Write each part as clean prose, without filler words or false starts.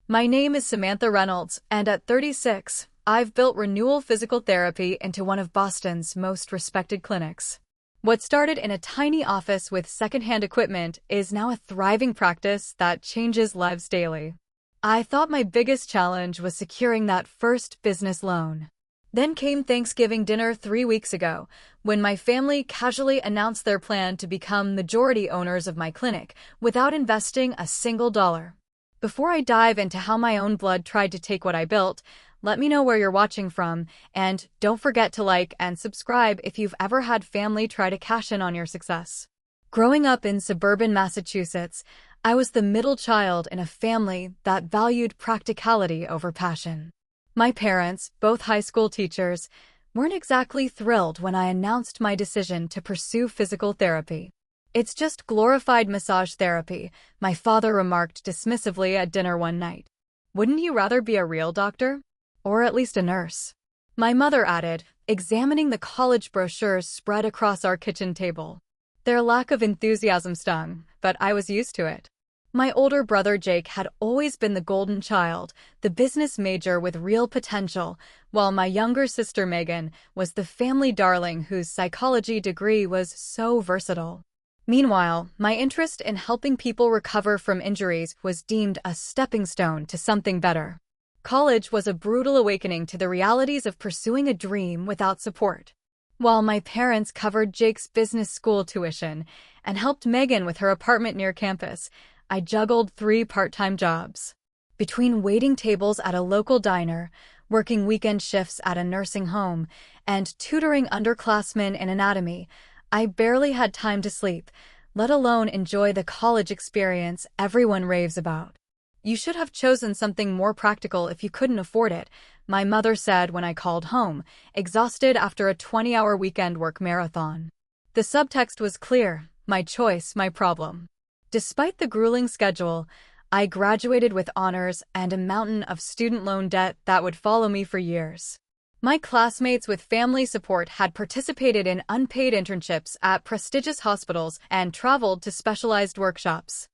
My name is Samantha Reynolds, and at 36, I've built Renewal Physical Therapy into one of Boston's most respected clinics. What started in a tiny office with secondhand equipment is now a thriving practice that changes lives daily. I thought my biggest challenge was securing that first business loan. Then came Thanksgiving dinner 3 weeks ago, when my family casually announced their plan to become majority owners of my clinic without investing a single dollar. Before I dive into how my own blood tried to take what I built, let me know where you're watching from, and don't forget to like and subscribe if you've ever had family try to cash in on your success. Growing up in suburban Massachusetts, I was the middle child in a family that valued practicality over passion. My parents, both high school teachers, weren't exactly thrilled when I announced my decision to pursue physical therapy. "It's just glorified massage therapy," my father remarked dismissively at dinner one night. "Wouldn't you rather be a real doctor? Or at least a nurse?" My mother added, examining the college brochures spread across our kitchen table. Their lack of enthusiasm stung, but I was used to it. My older brother Jake had always been the golden child, the business major with real potential, while my younger sister Megan was the family darling whose psychology degree was so versatile. Meanwhile, my interest in helping people recover from injuries was deemed a stepping stone to something better. College was a brutal awakening to the realities of pursuing a dream without support. While my parents covered Jake's business school tuition and helped Megan with her apartment near campus, I juggled 3 part-time jobs. Between waiting tables at a local diner, working weekend shifts at a nursing home, and tutoring underclassmen in anatomy, I barely had time to sleep, let alone enjoy the college experience everyone raves about. "You should have chosen something more practical if you couldn't afford it," my mother said when I called home, exhausted after a 20-hour weekend work marathon. The subtext was clear: my choice, my problem. Despite the grueling schedule, I graduated with honors and a mountain of student loan debt that would follow me for years. My classmates with family support had participated in unpaid internships at prestigious hospitals and traveled to specialized workshops.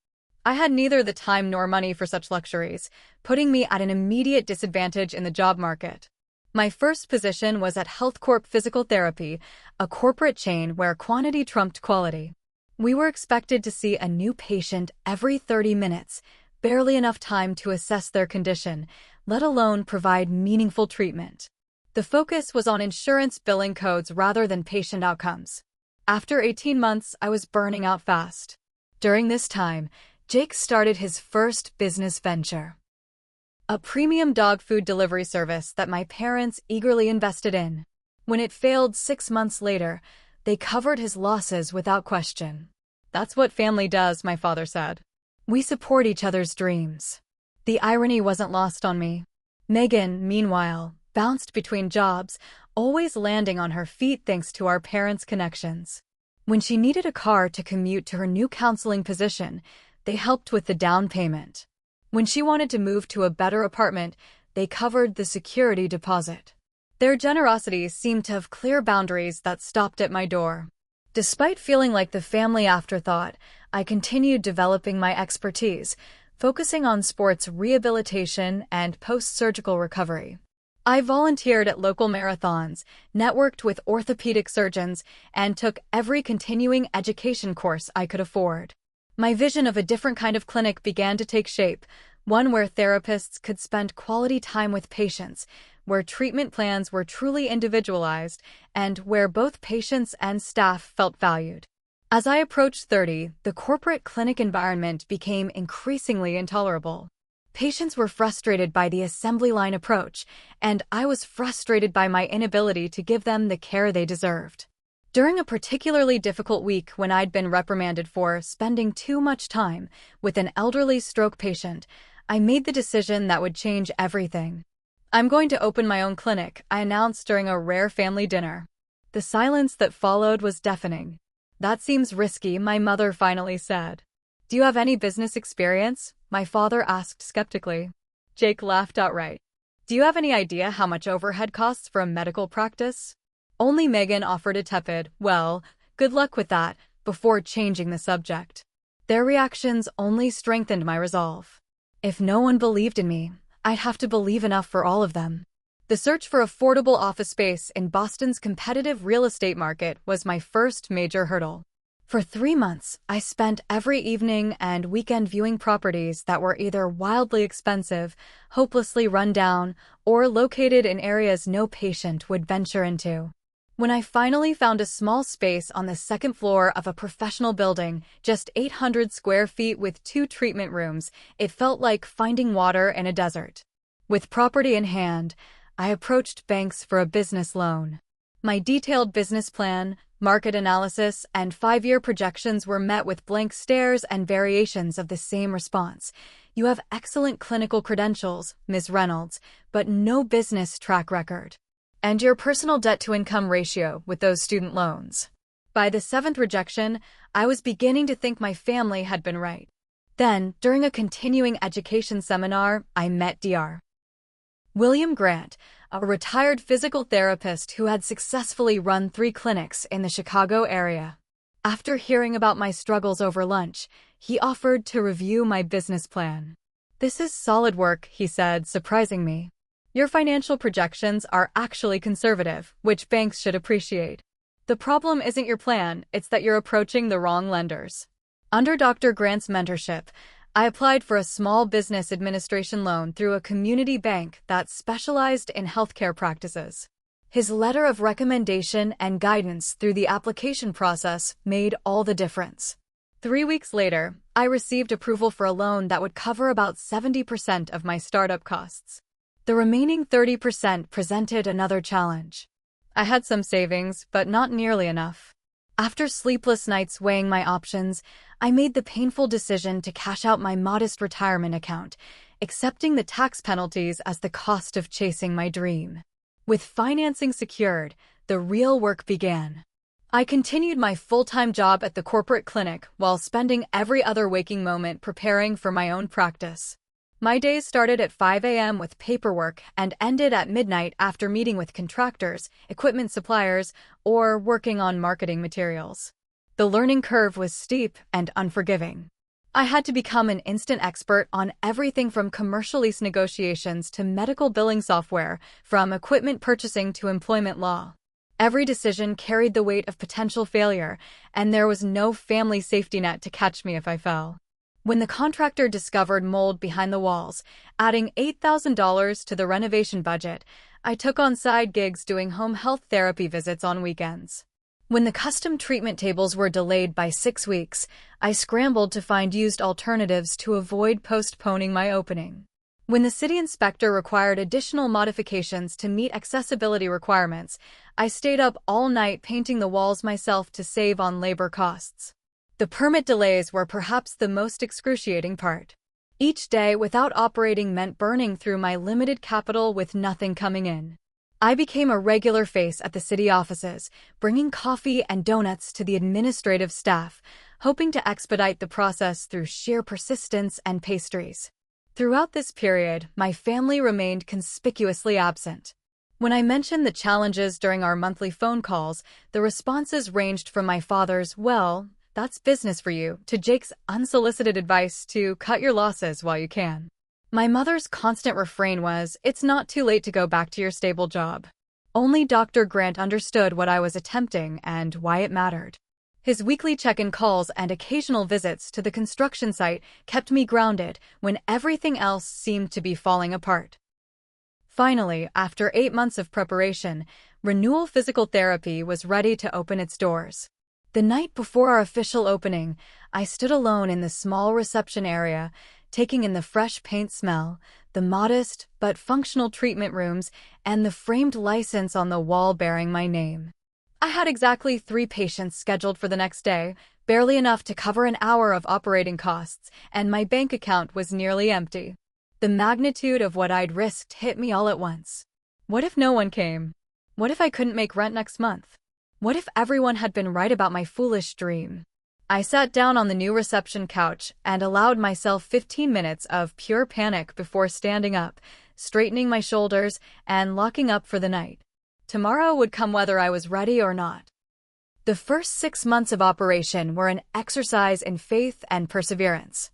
I had neither the time nor money for such luxuries, putting me at an immediate disadvantage in the job market. My first position was at HealthCorp Physical Therapy, a corporate chain where quantity trumped quality. We were expected to see a new patient every 30 minutes, barely enough time to assess their condition, let alone provide meaningful treatment. The focus was on insurance billing codes rather than patient outcomes. After 18 months, I was burning out fast. During this time, Jake started his first business venture, a premium dog food delivery service that my parents eagerly invested in. When it failed 6 months later, they covered his losses without question. "That's what family does," my father said. "We support each other's dreams." The irony wasn't lost on me. Megan, meanwhile, bounced between jobs, always landing on her feet thanks to our parents' connections. When she needed a car to commute to her new counseling position, they helped with the down payment. When she wanted to move to a better apartment, they covered the security deposit. Their generosity seemed to have clear boundaries that stopped at my door. Despite feeling like the family afterthought, I continued developing my expertise, focusing on sports rehabilitation and post-surgical recovery. I volunteered at local marathons, networked with orthopedic surgeons, and took every continuing education course I could afford. My vision of a different kind of clinic began to take shape, one where therapists could spend quality time with patients, where treatment plans were truly individualized, and where both patients and staff felt valued. As I approached 30, the corporate clinic environment became increasingly intolerable. Patients were frustrated by the assembly line approach, and I was frustrated by my inability to give them the care they deserved. During a particularly difficult week when I'd been reprimanded for spending too much time with an elderly stroke patient, I made the decision that would change everything. "I'm going to open my own clinic," I announced during a rare family dinner. The silence that followed was deafening. "That seems risky," my mother finally said. "Do you have any business experience?" my father asked skeptically. Jake laughed outright. "Do you have any idea how much overhead costs for a medical practice?" Only Megan offered a tepid, "Well, good luck with that," before changing the subject. Their reactions only strengthened my resolve. If no one believed in me, I'd have to believe enough for all of them. The search for affordable office space in Boston's competitive real estate market was my first major hurdle. For 3 months, I spent every evening and weekend viewing properties that were either wildly expensive, hopelessly run down, or located in areas no patient would venture into. When I finally found a small space on the second floor of a professional building, just 800 square feet with 2 treatment rooms, it felt like finding water in a desert. With property in hand, I approached banks for a business loan. My detailed business plan, market analysis, and 5-year projections were met with blank stares and variations of the same response. You have excellent clinical credentials, Ms. Reynolds, but no business track record. And your personal debt-to-income ratio with those student loans. By the 7th rejection, I was beginning to think my family had been right. Then, during a continuing education seminar, I met Dr. William Grant, a retired physical therapist who had successfully run 3 clinics in the Chicago area. After hearing about my struggles over lunch, he offered to review my business plan. "This is solid work," he said, surprising me. "Your financial projections are actually conservative, which banks should appreciate. The problem isn't your plan, it's that you're approaching the wrong lenders." Under Dr. Grant's mentorship, I applied for a small business administration loan through a community bank that specialized in healthcare practices. His letter of recommendation and guidance through the application process made all the difference. 3 weeks later, I received approval for a loan that would cover about 70% of my startup costs. The remaining 30% presented another challenge. I had some savings, but not nearly enough. After sleepless nights weighing my options, I made the painful decision to cash out my modest retirement account, accepting the tax penalties as the cost of chasing my dream. With financing secured, the real work began. I continued my full-time job at the corporate clinic while spending every other waking moment preparing for my own practice. My days started at 5 a.m. with paperwork and ended at midnight after meeting with contractors, equipment suppliers, or working on marketing materials. The learning curve was steep and unforgiving. I had to become an instant expert on everything from commercial lease negotiations to medical billing software, from equipment purchasing to employment law. Every decision carried the weight of potential failure, and there was no family safety net to catch me if I fell. When the contractor discovered mold behind the walls, adding $8,000 to the renovation budget, I took on side gigs doing home health therapy visits on weekends. When the custom treatment tables were delayed by 6 weeks, I scrambled to find used alternatives to avoid postponing my opening. When the city inspector required additional modifications to meet accessibility requirements, I stayed up all night painting the walls myself to save on labor costs. The permit delays were perhaps the most excruciating part. Each day without operating meant burning through my limited capital with nothing coming in. I became a regular face at the city offices, bringing coffee and donuts to the administrative staff, hoping to expedite the process through sheer persistence and pastries. Throughout this period, my family remained conspicuously absent. When I mentioned the challenges during our monthly phone calls, the responses ranged from my father's, "Well, that's business for you," to Jake's unsolicited advice to cut your losses while you can. My mother's constant refrain was, "It's not too late to go back to your stable job." Only Dr. Grant understood what I was attempting and why it mattered. His weekly check-in calls and occasional visits to the construction site kept me grounded when everything else seemed to be falling apart. Finally, after 8 months of preparation, Renewal Physical Therapy was ready to open its doors. The night before our official opening, I stood alone in the small reception area, taking in the fresh paint smell, the modest but functional treatment rooms, and the framed license on the wall bearing my name. I had exactly 3 patients scheduled for the next day, barely enough to cover an hour of operating costs, and my bank account was nearly empty. The magnitude of what I'd risked hit me all at once. What if no one came? What if I couldn't make rent next month? What if everyone had been right about my foolish dream? I sat down on the new reception couch and allowed myself 15 minutes of pure panic before standing up, straightening my shoulders, and locking up for the night. Tomorrow would come whether I was ready or not. The first 6 months of operation were an exercise in faith and perseverance.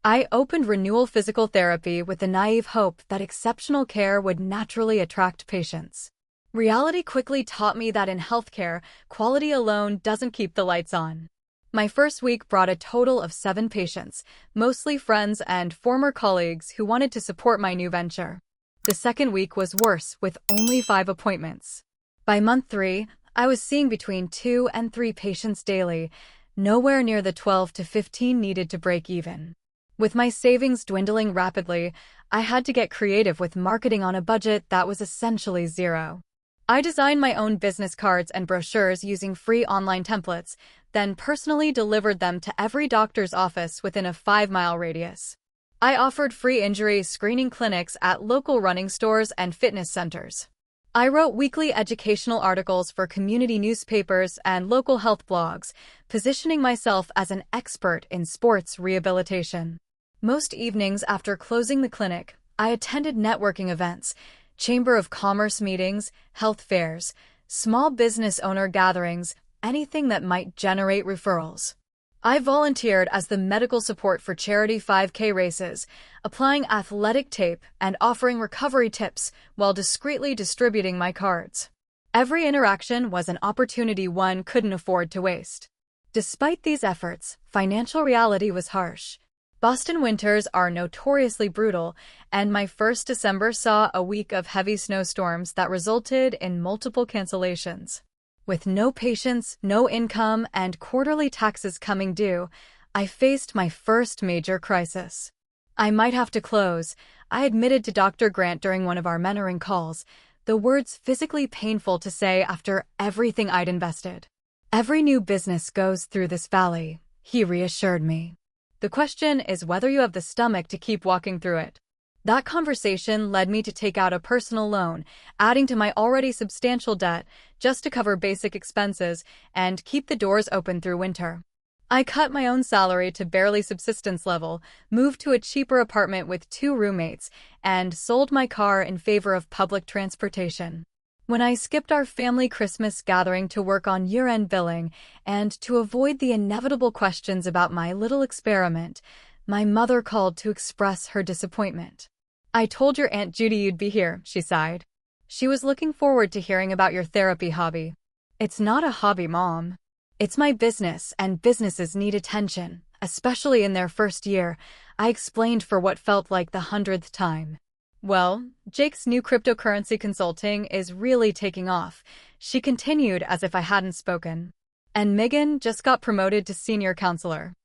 I opened Renewal Physical Therapy with the naive hope that exceptional care would naturally attract patients. Reality quickly taught me that in healthcare, quality alone doesn't keep the lights on. My first week brought a total of 7 patients, mostly friends and former colleagues who wanted to support my new venture. The second week was worse, with only 5 appointments. By month 3, I was seeing between 2 and 3 patients daily, nowhere near the 12 to 15 needed to break even. With my savings dwindling rapidly, I had to get creative with marketing on a budget that was essentially zero. I designed my own business cards and brochures using free online templates, then personally delivered them to every doctor's office within a 5-mile radius. I offered free injury screening clinics at local running stores and fitness centers. I wrote weekly educational articles for community newspapers and local health blogs, positioning myself as an expert in sports rehabilitation. Most evenings after closing the clinic, I attended networking events, Chamber of Commerce meetings, health fairs, small business owner gatherings, anything that might generate referrals. I volunteered as the medical support for charity 5K races, applying athletic tape and offering recovery tips while discreetly distributing my cards. Every interaction was an opportunity one couldn't afford to waste. Despite these efforts, financial reality was harsh. Boston winters are notoriously brutal, and my first December saw a week of heavy snowstorms that resulted in multiple cancellations. With no patients, no income, and quarterly taxes coming due, I faced my first major crisis. I might have to close, I admitted to Dr. Grant during one of our mentoring calls, the words physically painful to say after everything I'd invested. Every new business goes through this valley, he reassured me. The question is whether you have the stomach to keep walking through it. That conversation led me to take out a personal loan, adding to my already substantial debt, just to cover basic expenses and keep the doors open through winter. I cut my own salary to barely subsistence level, moved to a cheaper apartment with 2 roommates, and sold my car in favor of public transportation. When I skipped our family Christmas gathering to work on year-end billing and to avoid the inevitable questions about my little experiment, my mother called to express her disappointment. "I told your Aunt Judy you'd be here," she sighed. "She was looking forward to hearing about your therapy hobby." "It's not a hobby, Mom. It's my business, and businesses need attention, especially in their first year," I explained for what felt like the 100th time. "Well, Jake's new cryptocurrency consulting is really taking off," she continued as if I hadn't spoken. "And Megan just got promoted to senior counselor.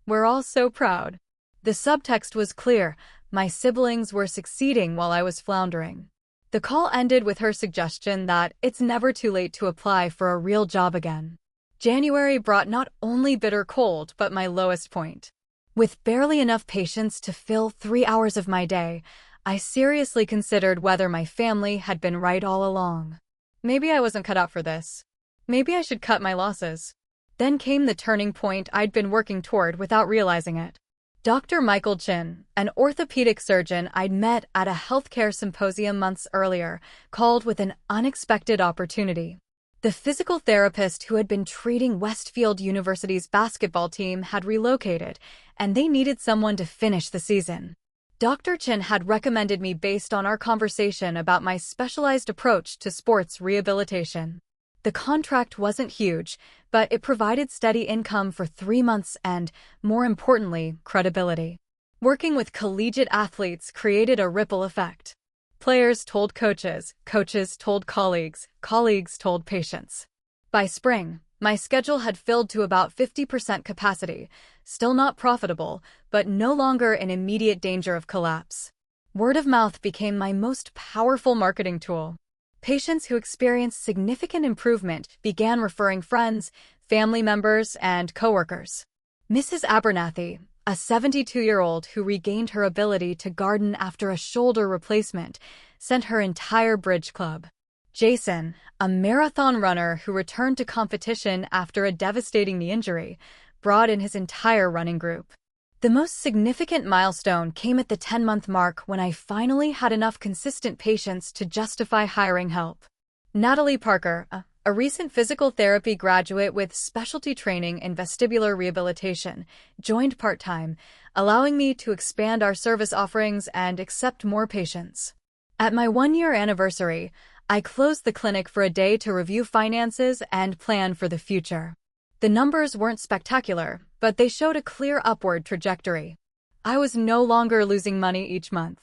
We're all so proud." The subtext was clear. My siblings were succeeding while I was floundering. The call ended with her suggestion that it's never too late to apply for a real job again. January brought not only bitter cold, but my lowest point. With barely enough patience to fill 3 hours of my day, I seriously considered whether my family had been right all along. Maybe I wasn't cut out for this. Maybe I should cut my losses. Then came the turning point I'd been working toward without realizing it. Dr. Michael Chin, an orthopedic surgeon I'd met at a healthcare symposium months earlier, called with an unexpected opportunity. The physical therapist who had been treating Westfield University's basketball team had relocated, and they needed someone to finish the season. Dr. Chin had recommended me based on our conversation about my specialized approach to sports rehabilitation. The contract wasn't huge, but it provided steady income for 3 months and, more importantly, credibility. Working with collegiate athletes created a ripple effect. Players told coaches, coaches told colleagues, colleagues told patients. By spring, my schedule had filled to about 50% capacity, still not profitable, but no longer in immediate danger of collapse. Word of mouth became my most powerful marketing tool. Patients who experienced significant improvement began referring friends, family members, and coworkers. Mrs. Abernathy, a 72-year-old who regained her ability to garden after a shoulder replacement, sent her entire bridge club. Jason, a marathon runner who returned to competition after a devastating knee injury, brought in his entire running group. The most significant milestone came at the 10-month mark when I finally had enough consistent patients to justify hiring help. Natalie Parker, a a recent physical therapy graduate with specialty training in vestibular rehabilitation, joined part-time, allowing me to expand our service offerings and accept more patients. At my one-year anniversary, I closed the clinic for a day to review finances and plan for the future. The numbers weren't spectacular, but they showed a clear upward trajectory. I was no longer losing money each month.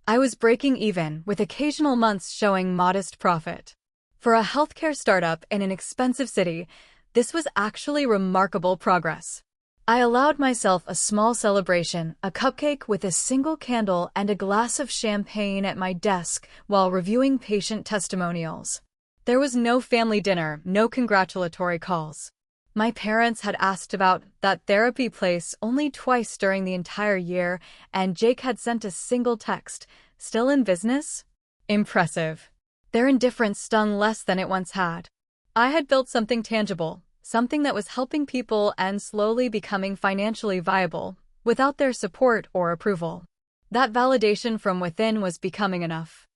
I was breaking even, with occasional months showing modest profit. For a healthcare startup in an expensive city, this was actually remarkable progress. I allowed myself a small celebration, a cupcake with a single candle and a glass of champagne at my desk while reviewing patient testimonials. There was no family dinner, no congratulatory calls. My parents had asked about that therapy place only twice during the entire year, and Jake had sent a single text, "Still in business?" Impressive. Their indifference stung less than it once had. I had built something tangible, something that was helping people and slowly becoming financially viable, without their support or approval. That validation from within was becoming enough.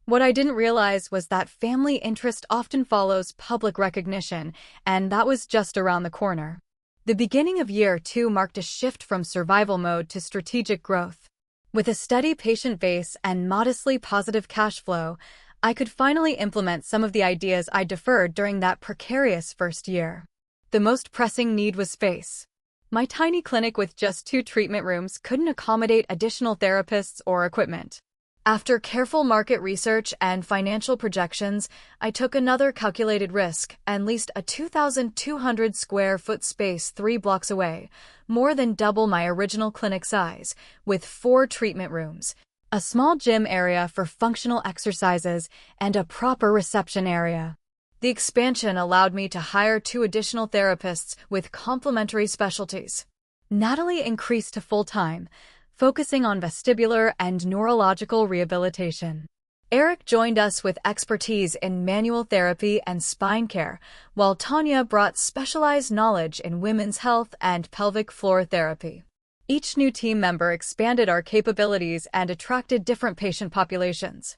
What I didn't realize was that family interest often follows public recognition, and that was just around the corner. The beginning of year 2 marked a shift from survival mode to strategic growth. With a steady patient base and modestly positive cash flow, I could finally implement some of the ideas I deferred during that precarious first year. The most pressing need was space. My tiny clinic with just 2 treatment rooms couldn't accommodate additional therapists or equipment. After careful market research and financial projections, I took another calculated risk and leased a 2,200 square foot space 3 blocks away, more than double my original clinic size, with 4 treatment rooms, a small gym area for functional exercises, and a proper reception area. The expansion allowed me to hire 2 additional therapists with complementary specialties. Natalie increased to full-time, focusing on vestibular and neurological rehabilitation. Eric joined us with expertise in manual therapy and spine care, while Tanya brought specialized knowledge in women's health and pelvic floor therapy. Each new team member expanded our capabilities and attracted different patient populations.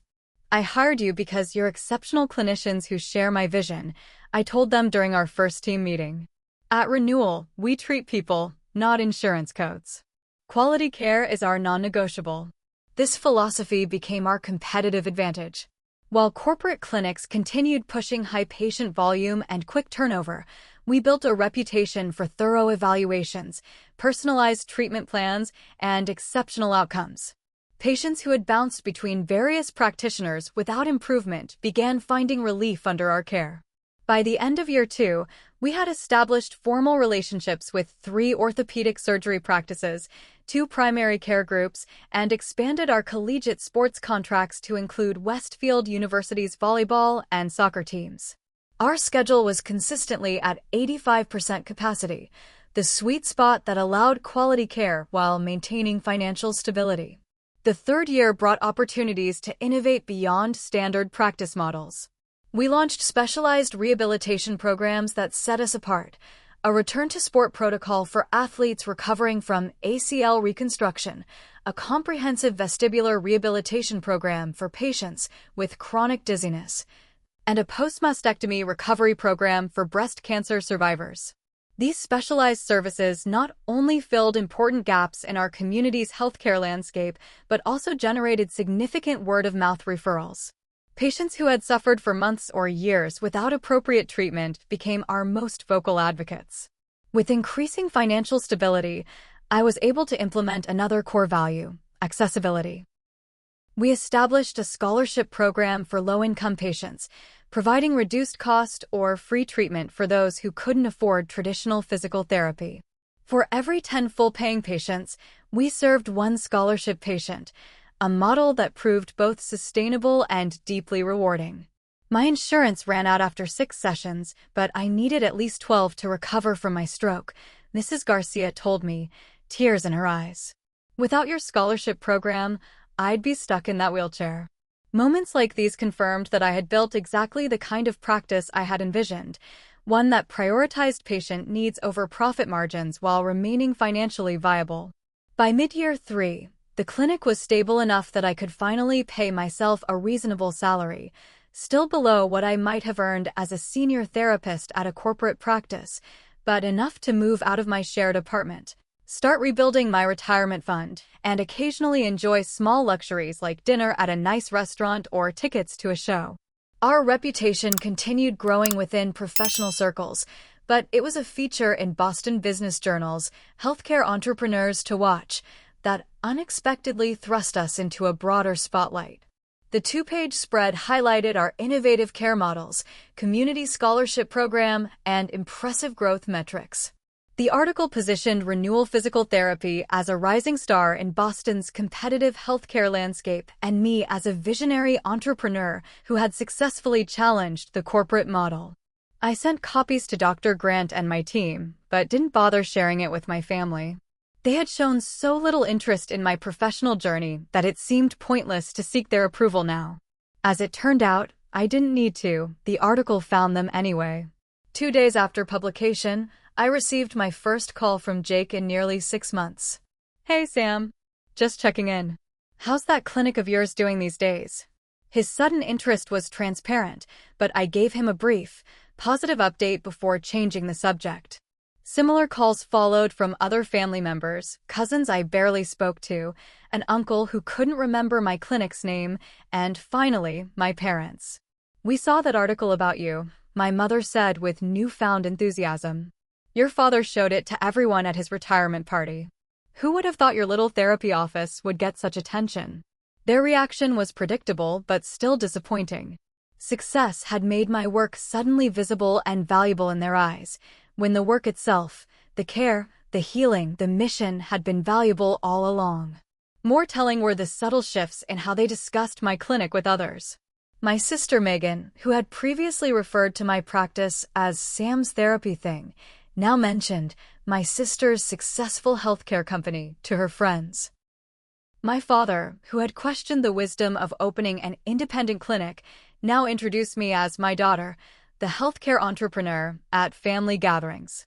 "I hired you because you're exceptional clinicians who share my vision," I told them during our first team meeting. At Renewal, we treat people, not insurance codes. Quality care is our non-negotiable. This philosophy became our competitive advantage. While corporate clinics continued pushing high patient volume and quick turnover, we built a reputation for thorough evaluations, personalized treatment plans, and exceptional outcomes. Patients who had bounced between various practitioners without improvement began finding relief under our care. By the end of year 2, we had established formal relationships with 3 orthopedic surgery practices, 2 primary care groups, and expanded our collegiate sports contracts to include Westfield University's volleyball and soccer teams. Our schedule was consistently at 85% capacity, the sweet spot that allowed quality care while maintaining financial stability. The 3rd year brought opportunities to innovate beyond standard practice models. We launched specialized rehabilitation programs that set us apart, a return-to-sport protocol for athletes recovering from ACL reconstruction, a comprehensive vestibular rehabilitation program for patients with chronic dizziness, and a post-mastectomy recovery program for breast cancer survivors. These specialized services not only filled important gaps in our community's healthcare landscape, but also generated significant word-of-mouth referrals. Patients who had suffered for months or years without appropriate treatment became our most vocal advocates. With increasing financial stability, I was able to implement another core value: accessibility. We established a scholarship program for low-income patients, providing reduced cost or free treatment for those who couldn't afford traditional physical therapy. For every 10 full-paying patients, we served 1 scholarship patient, a model that proved both sustainable and deeply rewarding. My insurance ran out after 6 sessions, but I needed at least 12 to recover from my stroke, Mrs. Garcia told me, tears in her eyes. "Without your scholarship program, I'd be stuck in that wheelchair." Moments like these confirmed that I had built exactly the kind of practice I had envisioned, one that prioritized patient needs over profit margins while remaining financially viable. By mid-year 3, the clinic was stable enough that I could finally pay myself a reasonable salary, still below what I might have earned as a senior therapist at a corporate practice, but enough to move out of my shared apartment, start rebuilding my retirement fund, and occasionally enjoy small luxuries like dinner at a nice restaurant or tickets to a show. Our reputation continued growing within professional circles, but it was a feature in Boston business journals, Healthcare Entrepreneurs to Watch, that unexpectedly thrust us into a broader spotlight. The two-page spread highlighted our innovative care models, community scholarship program, and impressive growth metrics. The article positioned Renewal Physical Therapy as a rising star in Boston's competitive healthcare landscape and me as a visionary entrepreneur who had successfully challenged the corporate model. I sent copies to Dr. Grant and my team, but didn't bother sharing it with my family. They had shown so little interest in my professional journey that it seemed pointless to seek their approval now. As it turned out, I didn't need to. The article found them anyway. 2 days after publication, I received my first call from Jake in nearly 6 months. "Hey, Sam. Just checking in. How's that clinic of yours doing these days?" His sudden interest was transparent, but I gave him a brief, positive update before changing the subject. Similar calls followed from other family members, cousins I barely spoke to, an uncle who couldn't remember my clinic's name, and finally, my parents. "We saw that article about you," my mother said with newfound enthusiasm. "Your father showed it to everyone at his retirement party. Who would have thought your little therapy office would get such attention?" Their reaction was predictable but still disappointing. Success had made my work suddenly visible and valuable in their eyes, when the work itself, the care, the healing, the mission had been valuable all along. More telling were the subtle shifts in how they discussed my clinic with others. My sister Megan, who had previously referred to my practice as Sam's therapy thing, now mentioned my sister's successful healthcare company to her friends. My father, who had questioned the wisdom of opening an independent clinic, now introduced me as my daughter, the healthcare entrepreneur, at family gatherings.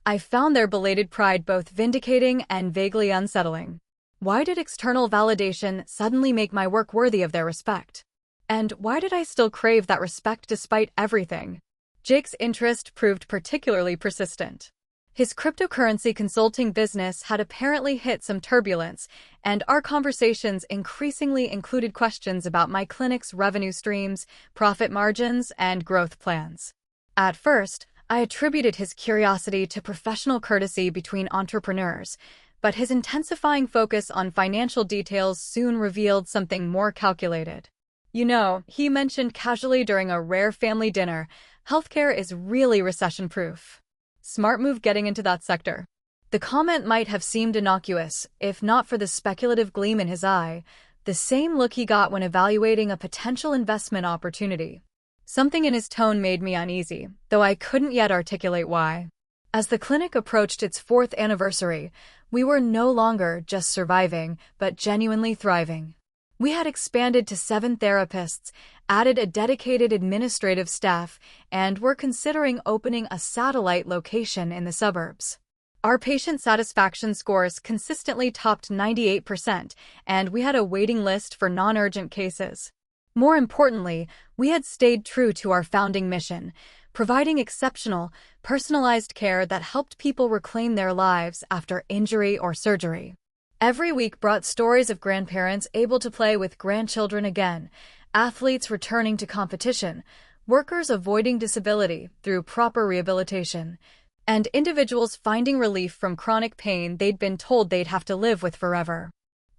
I found their belated pride both vindicating and vaguely unsettling. Why did external validation suddenly make my work worthy of their respect? And why did I still crave that respect despite everything? Jake's interest proved particularly persistent. His cryptocurrency consulting business had apparently hit some turbulence, and our conversations increasingly included questions about my clinic's revenue streams, profit margins, and growth plans. At first, I attributed his curiosity to professional courtesy between entrepreneurs, but his intensifying focus on financial details soon revealed something more calculated. "You know," he mentioned casually during a rare family dinner, "healthcare is really recession-proof. Smart move getting into that sector." The comment might have seemed innocuous, if not for the speculative gleam in his eye, the same look he got when evaluating a potential investment opportunity. Something in his tone made me uneasy, though I couldn't yet articulate why. As the clinic approached its 4th anniversary, we were no longer just surviving, but genuinely thriving. We had expanded to 7 therapists, added a dedicated administrative staff, and were considering opening a satellite location in the suburbs. Our patient satisfaction scores consistently topped 98%, and we had a waiting list for non-urgent cases. More importantly, we had stayed true to our founding mission, providing exceptional, personalized care that helped people reclaim their lives after injury or surgery. Every week brought stories of grandparents able to play with grandchildren again, athletes returning to competition, workers avoiding disability through proper rehabilitation, and individuals finding relief from chronic pain they'd been told they'd have to live with forever.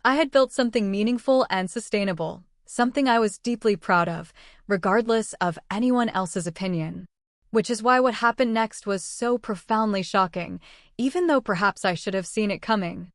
I had built something meaningful and sustainable, something I was deeply proud of, regardless of anyone else's opinion. Which is why what happened next was so profoundly shocking, even though perhaps I should have seen it coming.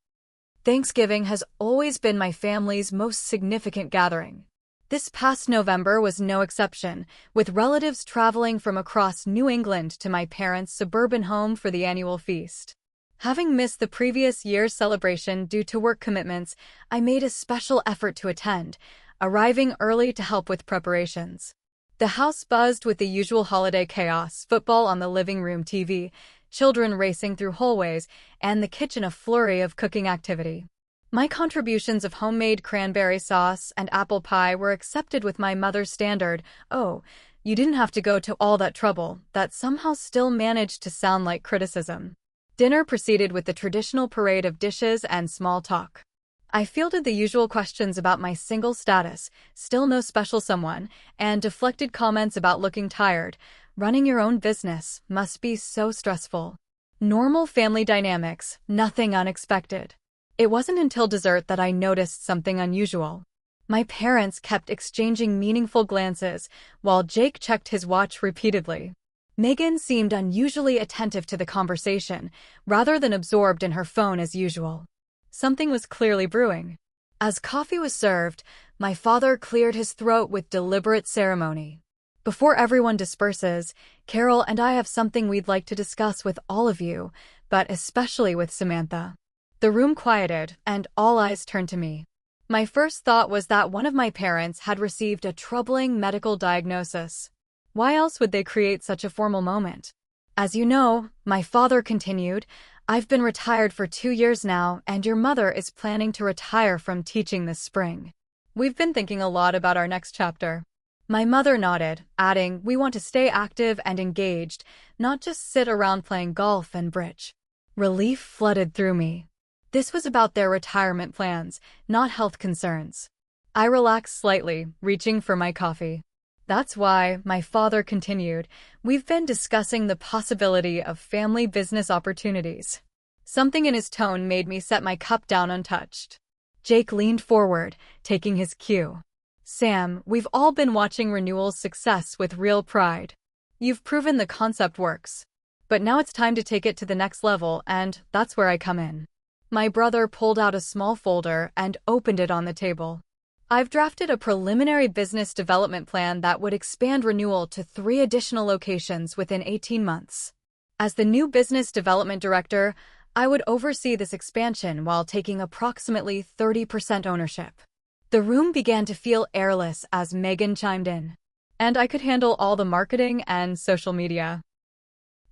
Thanksgiving has always been my family's most significant gathering. This past November was no exception, with relatives traveling from across New England to my parents' suburban home for the annual feast. Having missed the previous year's celebration due to work commitments, I made a special effort to attend, arriving early to help with preparations. The house buzzed with the usual holiday chaos, football on the living room TV, children racing through hallways, and the kitchen a flurry of cooking activity. My contributions of homemade cranberry sauce and apple pie were accepted with my mother's standard, "Oh, you didn't have to go to all that trouble," that somehow still managed to sound like criticism. Dinner proceeded with the traditional parade of dishes and small talk. I fielded the usual questions about my single status, still no special someone, and deflected comments about looking tired. Running your own business must be so stressful. Normal family dynamics, nothing unexpected. It wasn't until dessert that I noticed something unusual. My parents kept exchanging meaningful glances, while Jake checked his watch repeatedly. Megan seemed unusually attentive to the conversation, rather than absorbed in her phone as usual. Something was clearly brewing. As coffee was served, my father cleared his throat with deliberate ceremony. "Before everyone disperses, Carol and I have something we'd like to discuss with all of you, but especially with Samantha." The room quieted, and all eyes turned to me. My first thought was that one of my parents had received a troubling medical diagnosis. Why else would they create such a formal moment? "As you know," my father continued, "I've been retired for 2 years now, and your mother is planning to retire from teaching this spring. We've been thinking a lot about our next chapter." My mother nodded, adding, "We want to stay active and engaged, not just sit around playing golf and bridge." Relief flooded through me. This was about their retirement plans, not health concerns. I relaxed slightly, reaching for my coffee. "That's why," my father continued, "we've been discussing the possibility of family business opportunities." Something in his tone made me set my cup down untouched. Jake leaned forward, taking his cue. "Sam, we've all been watching Renewal's success with real pride. You've proven the concept works. But now it's time to take it to the next level, and that's where I come in." My brother pulled out a small folder and opened it on the table. "I've drafted a preliminary business development plan that would expand Renewal to 3 additional locations within 18 months. As the new business development director, I would oversee this expansion while taking approximately 30% ownership." The room began to feel airless as Megan chimed in. "And I could handle all the marketing and social media.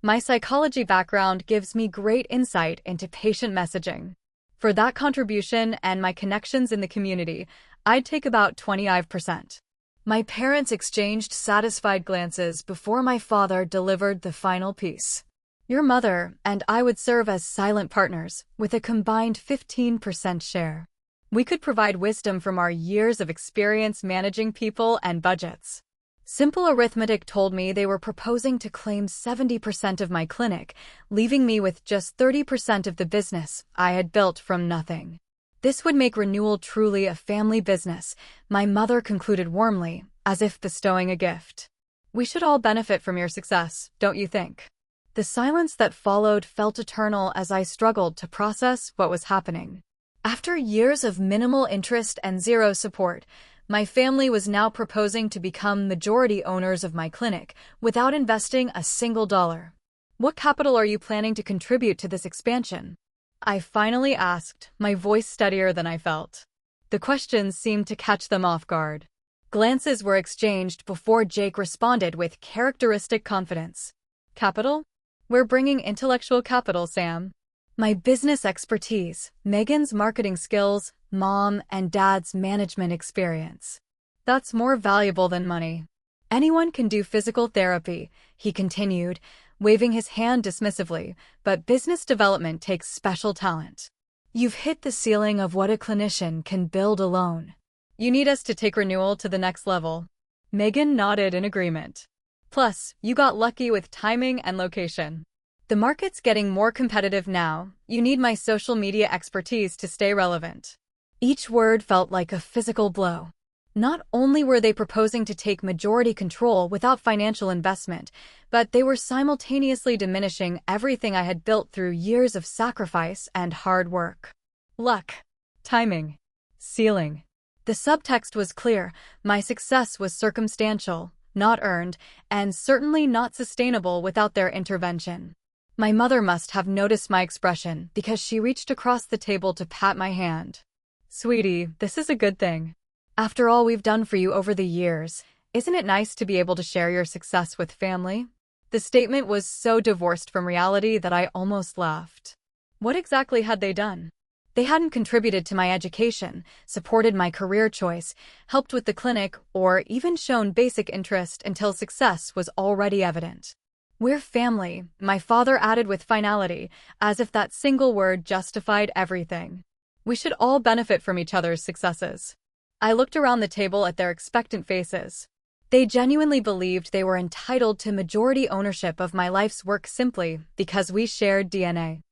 My psychology background gives me great insight into patient messaging. For that contribution and my connections in the community, I'd take about 25%. My parents exchanged satisfied glances before my father delivered the final piece. "Your mother and I would serve as silent partners, with a combined 15% share. We could provide wisdom from our years of experience managing people and budgets." Simple arithmetic told me they were proposing to claim 70% of my clinic, leaving me with just 30% of the business I had built from nothing. This would make Renewal truly a family business, my mother concluded warmly, as if bestowing a gift. "We should all benefit from your success, don't you think?" The silence that followed felt eternal as I struggled to process what was happening. After years of minimal interest and zero support, my family was now proposing to become majority owners of my clinic without investing a single dollar. "What capital are you planning to contribute to this expansion?" I finally asked, my voice steadier than I felt. The questions seemed to catch them off guard. Glances were exchanged before Jake responded with characteristic confidence. "Capital? We're bringing intellectual capital, Sam. My business expertise, Megan's marketing skills, Mom and Dad's management experience. That's more valuable than money. Anyone can do physical therapy," he continued, waving his hand dismissively, "but business development takes special talent. You've hit the ceiling of what a clinician can build alone. You need us to take Renewal to the next level." Megan nodded in agreement. "Plus, you got lucky with timing and location. The market's getting more competitive now. You need my social media expertise to stay relevant." Each word felt like a physical blow. Not only were they proposing to take majority control without financial investment, but they were simultaneously diminishing everything I had built through years of sacrifice and hard work. Luck. Timing. Ceiling. The subtext was clear. My success was circumstantial, not earned, and certainly not sustainable without their intervention. My mother must have noticed my expression because she reached across the table to pat my hand. "Sweetie, this is a good thing. After all we've done for you over the years, isn't it nice to be able to share your success with family?" The statement was so divorced from reality that I almost laughed. What exactly had they done? They hadn't contributed to my education, supported my career choice, helped with the clinic, or even shown basic interest until success was already evident. "We're family," my father added with finality, as if that single word justified everything. "We should all benefit from each other's successes." I looked around the table at their expectant faces. They genuinely believed they were entitled to majority ownership of my life's work simply because we shared DNA.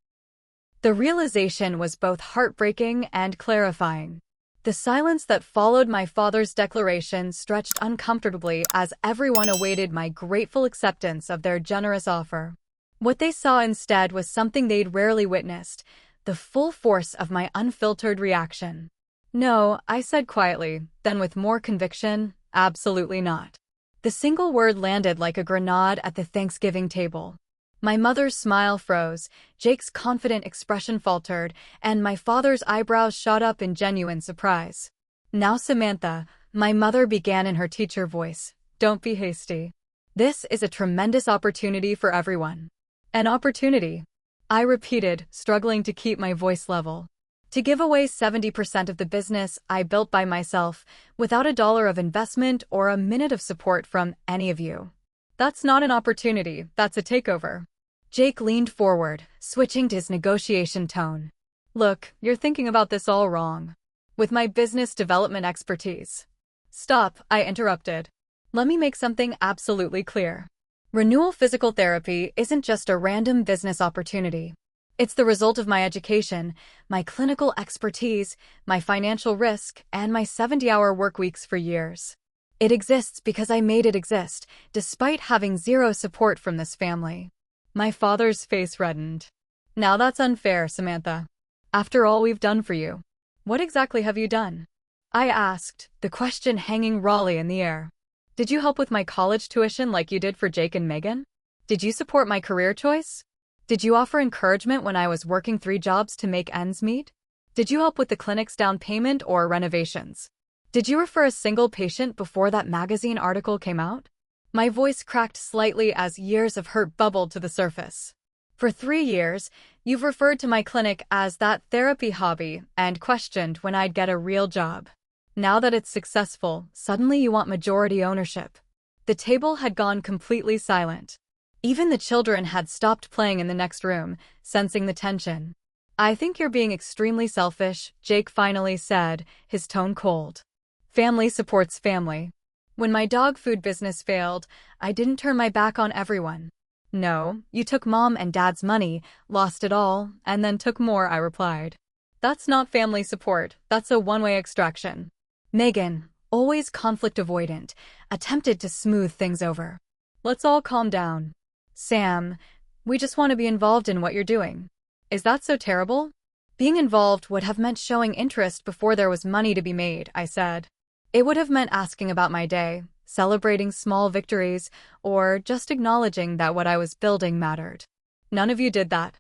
The realization was both heartbreaking and clarifying. The silence that followed my father's declaration stretched uncomfortably as everyone awaited my grateful acceptance of their generous offer. What they saw instead was something they'd rarely witnessed: the full force of my unfiltered reaction. "No," I said quietly, then with more conviction, "absolutely not." The single word landed like a grenade at the Thanksgiving table. My mother's smile froze, Jake's confident expression faltered, and my father's eyebrows shot up in genuine surprise. "Now, Samantha," my mother began in her teacher voice, "don't be hasty. This is a tremendous opportunity for everyone." "An opportunity," I repeated, struggling to keep my voice level. "To give away 70% of the business I built by myself, without a dollar of investment or a minute of support from any of you. That's not an opportunity, that's a takeover." Jake leaned forward, switching to his negotiation tone. "Look, you're thinking about this all wrong. With my business development expertise." "Stop," I interrupted. "Let me make something absolutely clear. Renewal Physical Therapy isn't just a random business opportunity. It's the result of my education, my clinical expertise, my financial risk, and my 70-hour work weeks for years. It exists because I made it exist, despite having zero support from this family." My father's face reddened. "Now that's unfair, Samantha. After all we've done for you." "What exactly have you done?" I asked, the question hanging rawly in the air. "Did you help with my college tuition like you did for Jake and Megan? Did you support my career choice? Did you offer encouragement when I was working 3 jobs to make ends meet? Did you help with the clinic's down payment or renovations? Did you refer a single patient before that magazine article came out?" My voice cracked slightly as years of hurt bubbled to the surface. "For 3 years, you've referred to my clinic as that therapy hobby and questioned when I'd get a real job. Now that it's successful, suddenly you want majority ownership." The table had gone completely silent. Even the children had stopped playing in the next room, sensing the tension. "I think you're being extremely selfish," Jake finally said, his tone cold. "Family supports family. When my dog food business failed, I didn't turn my back on everyone." "No, you took Mom and Dad's money, lost it all, and then took more," I replied. "That's not family support, that's a one-way extraction." Megan, always conflict avoidant, attempted to smooth things over. "Let's all calm down. Sam, we just want to be involved in what you're doing." "Is that so terrible?" "Being involved would have meant showing interest before there was money to be made," I said. "It would have meant asking about my day, celebrating small victories, or just acknowledging that what I was building mattered. None of you did that."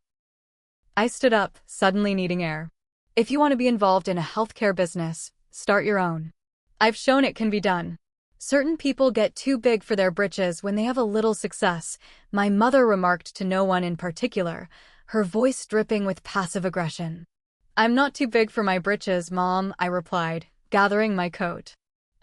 I stood up, suddenly needing air. "If you want to be involved in a healthcare business, start your own. I've shown it can be done. Certain people get too big for their britches when they have a little success," my mother remarked to no one in particular, her voice dripping with passive aggression. "I'm not too big for my britches, Mom," I replied, gathering my coat.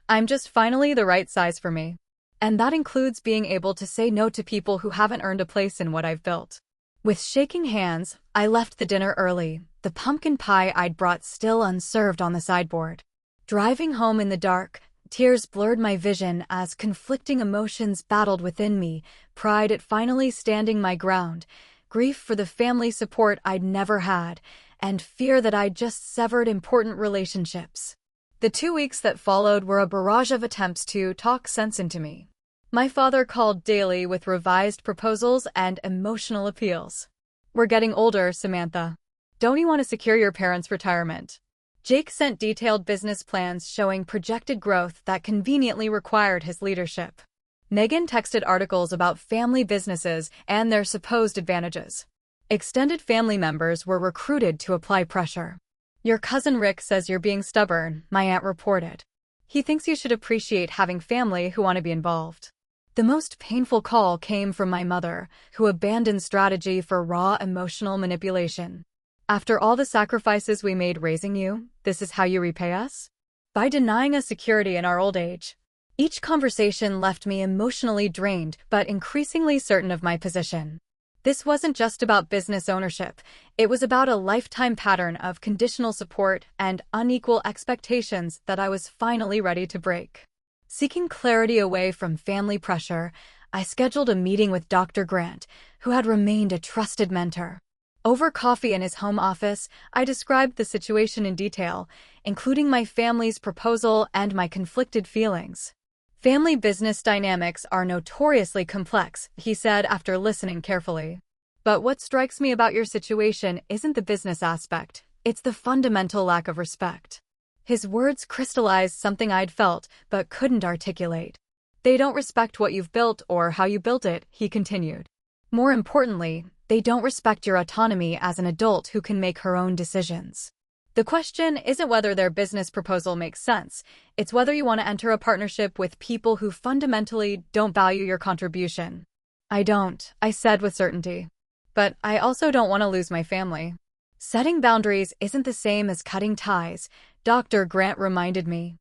"I'm just finally the right size for me. And that includes being able to say no to people who haven't earned a place in what I've built." With shaking hands, I left the dinner early, the pumpkin pie I'd brought still unserved on the sideboard. Driving home in the dark, tears blurred my vision as conflicting emotions battled within me: pride at finally standing my ground, grief for the family support I'd never had, and fear that I'd just severed important relationships. The 2 weeks that followed were a barrage of attempts to talk sense into me. My father called daily with revised proposals and emotional appeals. "We're getting older, Samantha. Don't you want to secure your parents' retirement?" Jake sent detailed business plans showing projected growth that conveniently required his leadership. Megan texted articles about family businesses and their supposed advantages. Extended family members were recruited to apply pressure. "Your cousin Rick says you're being stubborn," my aunt reported. "He thinks you should appreciate having family who want to be involved." The most painful call came from my mother, who abandoned strategy for raw emotional manipulation. After all the sacrifices we made raising you, this is how you repay us? By denying us security in our old age. Each conversation left me emotionally drained but increasingly certain of my position. This wasn't just about business ownership. It was about a lifetime pattern of conditional support and unequal expectations that I was finally ready to break. Seeking clarity away from family pressure, I scheduled a meeting with Dr. Grant, who had remained a trusted mentor. Over coffee in his home office, I described the situation in detail, including my family's proposal and my conflicted feelings. Family business dynamics are notoriously complex, he said after listening carefully. But what strikes me about your situation isn't the business aspect, it's the fundamental lack of respect. His words crystallized something I'd felt but couldn't articulate. They don't respect what you've built or how you built it, he continued. More importantly, they don't respect your autonomy as an adult who can make her own decisions. The question isn't whether their business proposal makes sense, it's whether you want to enter a partnership with people who fundamentally don't value your contribution. I don't, I said with certainty. But I also don't want to lose my family. Setting boundaries isn't the same as cutting ties, Dr. Grant reminded me.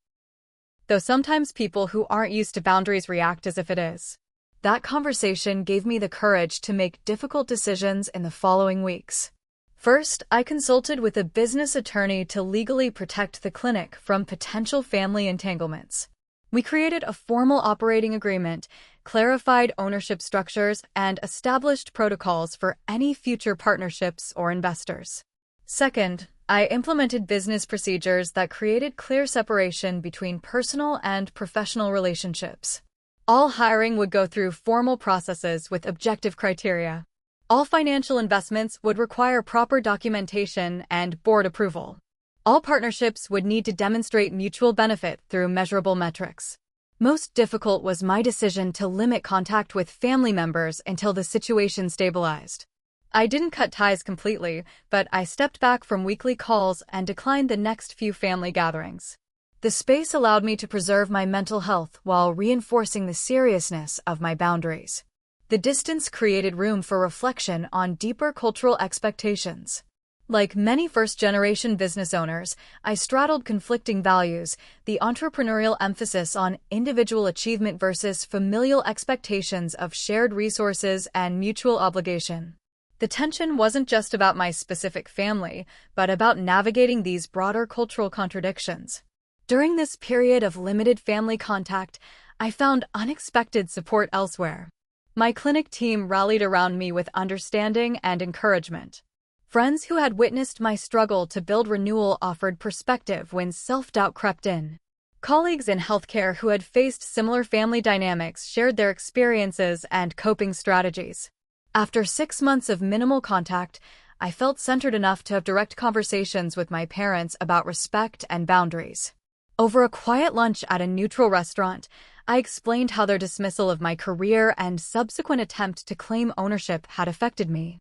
Though sometimes people who aren't used to boundaries react as if it is. That conversation gave me the courage to make difficult decisions in the following weeks. First, I consulted with a business attorney to legally protect the clinic from potential family entanglements. We created a formal operating agreement, clarified ownership structures, and established protocols for any future partnerships or investors. Second, I implemented business procedures that created clear separation between personal and professional relationships. All hiring would go through formal processes with objective criteria. All financial investments would require proper documentation and board approval. All partnerships would need to demonstrate mutual benefit through measurable metrics. Most difficult was my decision to limit contact with family members until the situation stabilized. I didn't cut ties completely, but I stepped back from weekly calls and declined the next few family gatherings. The space allowed me to preserve my mental health while reinforcing the seriousness of my boundaries. The distance created room for reflection on deeper cultural expectations. Like many first-generation business owners, I straddled conflicting values, the entrepreneurial emphasis on individual achievement versus familial expectations of shared resources and mutual obligation. The tension wasn't just about my specific family, but about navigating these broader cultural contradictions. During this period of limited family contact, I found unexpected support elsewhere. My clinic team rallied around me with understanding and encouragement. Friends who had witnessed my struggle to build Renewal offered perspective when self-doubt crept in. Colleagues in healthcare who had faced similar family dynamics shared their experiences and coping strategies. After 6 months of minimal contact, I felt centered enough to have direct conversations with my parents about respect and boundaries. Over a quiet lunch at a neutral restaurant, I explained how their dismissal of my career and subsequent attempt to claim ownership had affected me.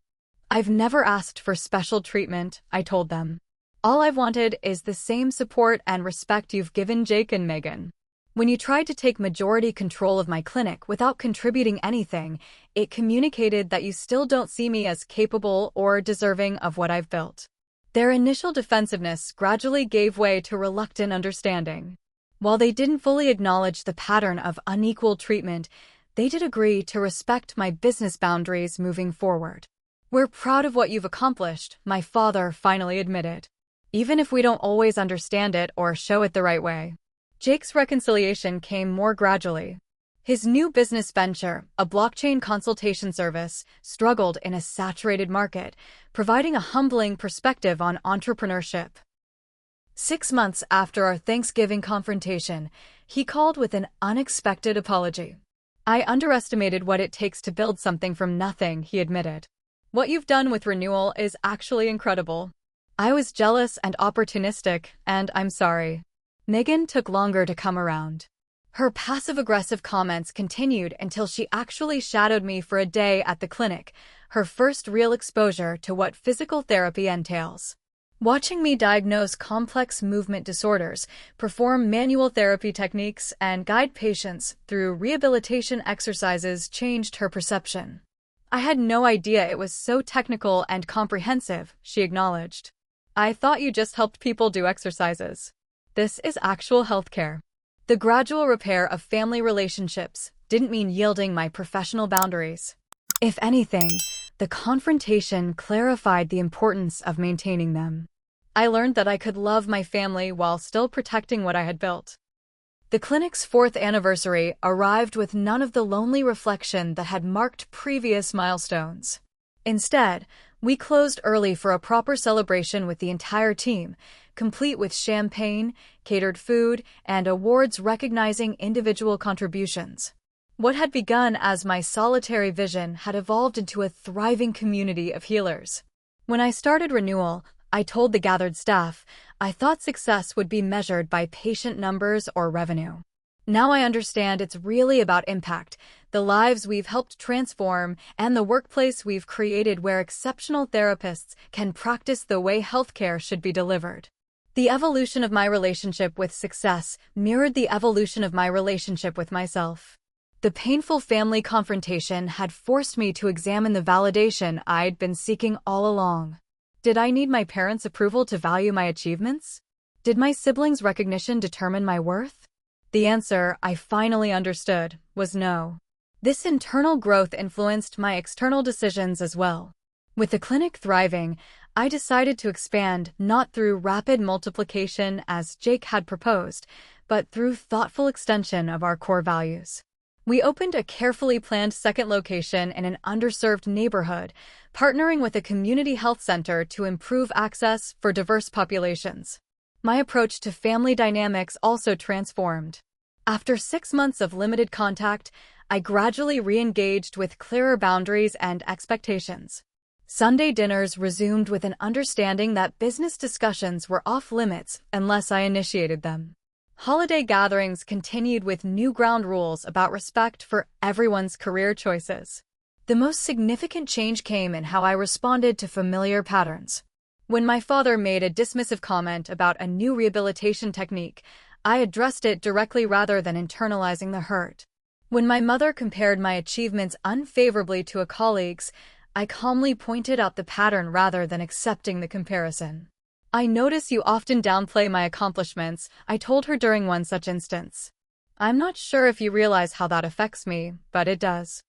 I've never asked for special treatment, I told them. All I've wanted is the same support and respect you've given Jake and Megan. When you tried to take majority control of my clinic without contributing anything, it communicated that you still don't see me as capable or deserving of what I've built. Their initial defensiveness gradually gave way to reluctant understanding. While they didn't fully acknowledge the pattern of unequal treatment, they did agree to respect my business boundaries moving forward. We're proud of what you've accomplished, my father finally admitted. Even if we don't always understand it or show it the right way. Jake's reconciliation came more gradually. His new business venture, a blockchain consultation service, struggled in a saturated market, providing a humbling perspective on entrepreneurship. 6 months after our Thanksgiving confrontation, he called with an unexpected apology. I underestimated what it takes to build something from nothing, he admitted. What you've done with Renewal is actually incredible. I was jealous and opportunistic, and I'm sorry. Megan took longer to come around. Her passive-aggressive comments continued until she actually shadowed me for a day at the clinic, her first real exposure to what physical therapy entails. Watching me diagnose complex movement disorders, perform manual therapy techniques, and guide patients through rehabilitation exercises changed her perception. I had no idea it was so technical and comprehensive, she acknowledged. I thought you just helped people do exercises. This is actual healthcare. The gradual repair of family relationships didn't mean yielding my professional boundaries. If anything, the confrontation clarified the importance of maintaining them. I learned that I could love my family while still protecting what I had built. The clinic's 4th anniversary arrived with none of the lonely reflection that had marked previous milestones. Instead, we closed early for a proper celebration with the entire team, complete with champagne, catered food, and awards recognizing individual contributions. What had begun as my solitary vision had evolved into a thriving community of healers. When I started Renewal, I told the gathered staff I thought success would be measured by patient numbers or revenue. Now I understand it's really about impact, the lives we've helped transform, and the workplace we've created where exceptional therapists can practice the way healthcare should be delivered. The evolution of my relationship with success mirrored the evolution of my relationship with myself. The painful family confrontation had forced me to examine the validation I'd been seeking all along. Did I need my parents' approval to value my achievements? Did my siblings' recognition determine my worth? The answer, I finally understood, was no. This internal growth influenced my external decisions as well. With the clinic thriving, I decided to expand not through rapid multiplication as Jake had proposed, but through thoughtful extension of our core values. We opened a carefully planned second location in an underserved neighborhood, partnering with a community health center to improve access for diverse populations. My approach to family dynamics also transformed. After 6 months of limited contact, I gradually re-engaged with clearer boundaries and expectations. Sunday dinners resumed with an understanding that business discussions were off-limits unless I initiated them. Holiday gatherings continued with new ground rules about respect for everyone's career choices. The most significant change came in how I responded to familiar patterns. When my father made a dismissive comment about a new rehabilitation technique, I addressed it directly rather than internalizing the hurt. When my mother compared my achievements unfavorably to a colleague's, I calmly pointed out the pattern rather than accepting the comparison. I notice you often downplay my accomplishments, I told her during one such instance. I'm not sure if you realize how that affects me, but it does.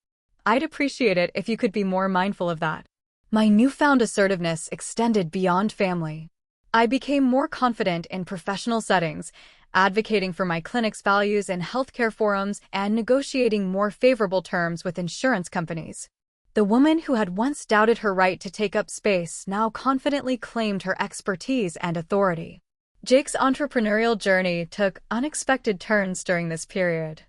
I'd appreciate it if you could be more mindful of that. My newfound assertiveness extended beyond family. I became more confident in professional settings, advocating for my clinic's values in healthcare forums and negotiating more favorable terms with insurance companies. The woman who had once doubted her right to take up space now confidently claimed her expertise and authority. Jake's entrepreneurial journey took unexpected turns during this period.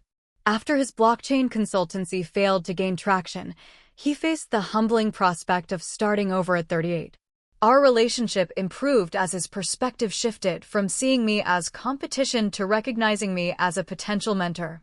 After his blockchain consultancy failed to gain traction, he faced the humbling prospect of starting over at 38. Our relationship improved as his perspective shifted from seeing me as competition to recognizing me as a potential mentor.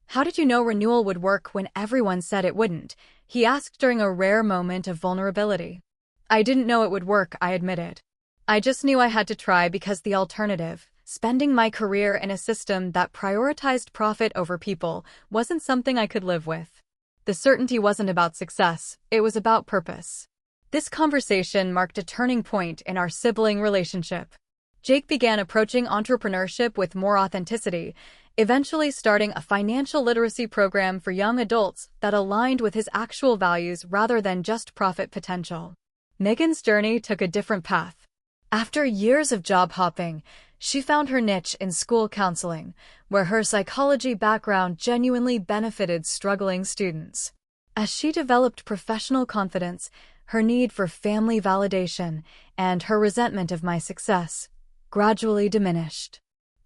How did you know Renewal would work when everyone said it wouldn't? He asked during a rare moment of vulnerability. I didn't know it would work, I admitted. I just knew I had to try because the alternative, spending my career in a system that prioritized profit over people, wasn't something I could live with. The certainty wasn't about success, it was about purpose. This conversation marked a turning point in our sibling relationship. Jake began approaching entrepreneurship with more authenticity, eventually starting a financial literacy program for young adults that aligned with his actual values rather than just profit potential. Megan's journey took a different path. After years of job hopping, she found her niche in school counseling, where her psychology background genuinely benefited struggling students. As she developed professional confidence, her need for family validation, and her resentment of my success gradually diminished.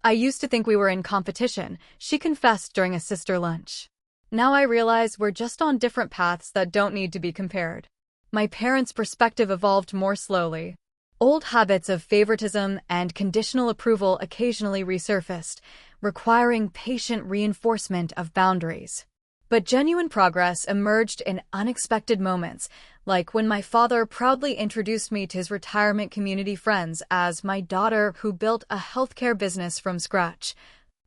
I used to think we were in competition, she confessed during a sister lunch. Now I realize we're just on different paths that don't need to be compared. My parents' perspective evolved more slowly. Old habits of favoritism and conditional approval occasionally resurfaced, requiring patient reinforcement of boundaries. But genuine progress emerged in unexpected moments, like when my father proudly introduced me to his retirement community friends as my daughter who built a healthcare business from scratch,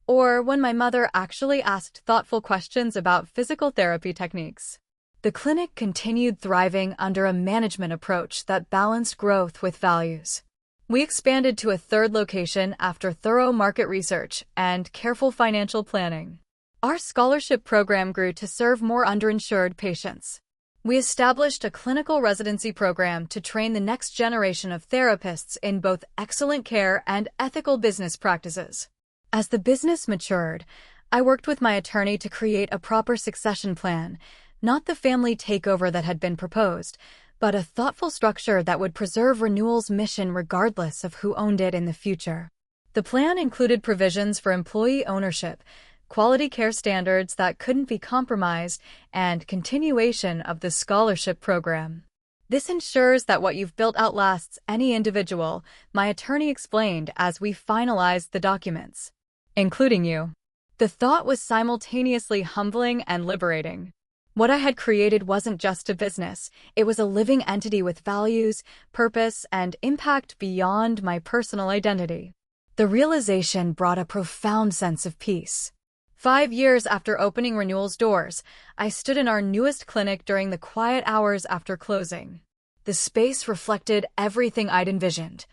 or when my mother actually asked thoughtful questions about physical therapy techniques. The clinic continued thriving under a management approach that balanced growth with values. We expanded to a third location after thorough market research and careful financial planning. Our scholarship program grew to serve more underinsured patients. We established a clinical residency program to train the next generation of therapists in both excellent care and ethical business practices. As the business matured, I worked with my attorney to create a proper succession plan, not the family takeover that had been proposed, but a thoughtful structure that would preserve Renewal's mission regardless of who owned it in the future. The plan included provisions for employee ownership, quality care standards that couldn't be compromised, and continuation of the scholarship program. This ensures that what you've built outlasts any individual, my attorney explained as we finalized the documents. Including you. The thought was simultaneously humbling and liberating. What I had created wasn't just a business, it was a living entity with values, purpose, and impact beyond my personal identity. The realization brought a profound sense of peace. 5 years after opening Renewal's doors, I stood in our newest clinic during the quiet hours after closing. The space reflected everything I'd envisioned.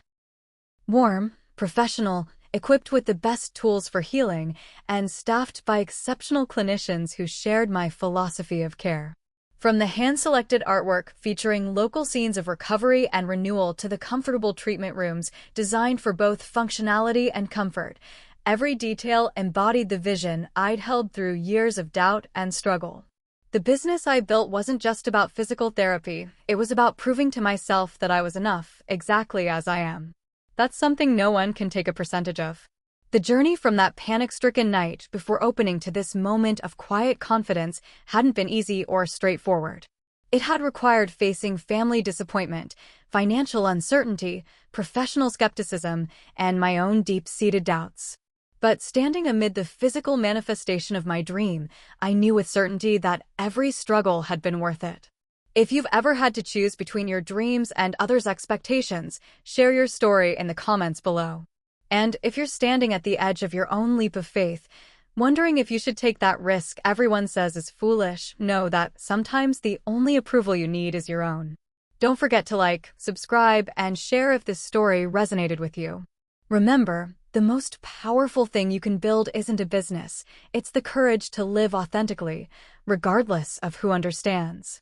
Warm, professional, equipped with the best tools for healing, and staffed by exceptional clinicians who shared my philosophy of care. From the hand-selected artwork featuring local scenes of recovery and renewal to the comfortable treatment rooms designed for both functionality and comfort, every detail embodied the vision I'd held through years of doubt and struggle. The business I built wasn't just about physical therapy, it was about proving to myself that I was enough, exactly as I am. That's something no one can take a percentage of. The journey from that panic-stricken night before opening to this moment of quiet confidence hadn't been easy or straightforward. It had required facing family disappointment, financial uncertainty, professional skepticism, and my own deep-seated doubts. But standing amid the physical manifestation of my dream, I knew with certainty that every struggle had been worth it. If you've ever had to choose between your dreams and others' expectations, share your story in the comments below. And if you're standing at the edge of your own leap of faith, wondering if you should take that risk everyone says is foolish, know that sometimes the only approval you need is your own. Don't forget to like, subscribe, and share if this story resonated with you. Remember, the most powerful thing you can build isn't a business, it's the courage to live authentically, regardless of who understands.